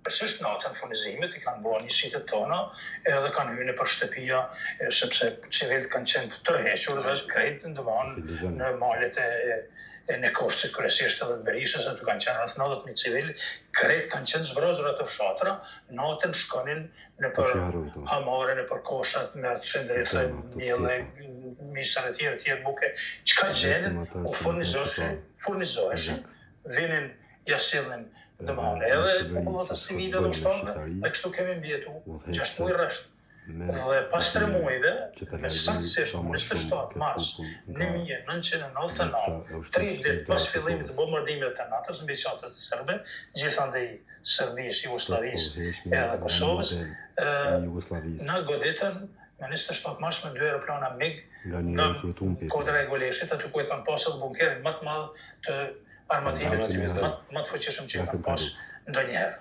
Përgjithsisht natën furnizimit I kanë bërë njësitë tona edhe kanë hyrë nëpër shtëpia sepse civilët kanë qenë të tërhequr dhe krejt në malet e Nekovcit kryesisht edhe të Berishës, aty kanë qenë rreth 90.000 civil, krejt kanë qenë zbrozur atë fshatra, natën shkonin nëpër hamare, nëpër koshat, me atë shëndërithë, mielle, misër e tjerë buke, çka gjenin u furnizoheshin, vinin ja sillnin edhe popullatës civile dhe ushtarëve, dhe kështu kemi mbjetu 6 muaj rresht. Dhe pas 3 muajve, me saktësisht 27 mars 1999, 3 ditë pas fillimit të bombardimit të NATO-s mbi qatet serbe, gjithandej Serbisë, Jugosllavisë edhe Kosovës, na goditën me 27 mars me 2 aeroplana MiG nga kodra e Goleshit, aty ku e kanë pasur bunkerin më të madh të armatimit më të fuqishëm që kanë pas ndonjëherë.